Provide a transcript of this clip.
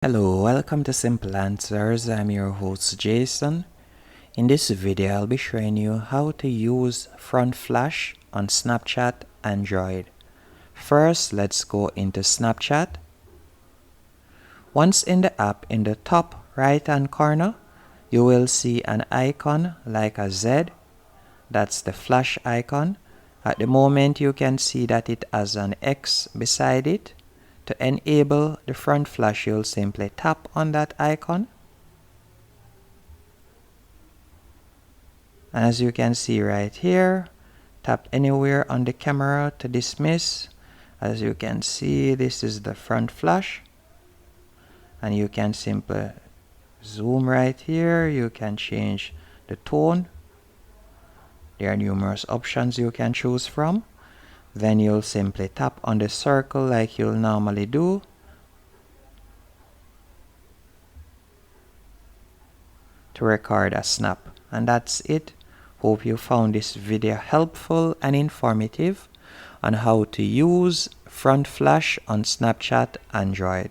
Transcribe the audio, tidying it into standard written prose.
Hello, welcome to Simple Answers. I'm your host Jason. In this video, I'll be showing you how to use front flash on Snapchat Android. First, let's go into Snapchat. Once in the app, in the top right hand corner, you will see an icon like a Z. That's the flash icon. At the moment, you can see that it has an X beside it. To enable the front flash, you'll simply tap on that icon. And as you can see right here, tap anywhere on the camera to dismiss. As you can see, this is the front flash. And you can simply zoom right here. You can change the tone. There are numerous options you can choose from. Then you'll simply tap on the circle like you'll normally do. To record a snap. And that's it. Hope you found this video helpful and informative on how to use front flash on Snapchat Android.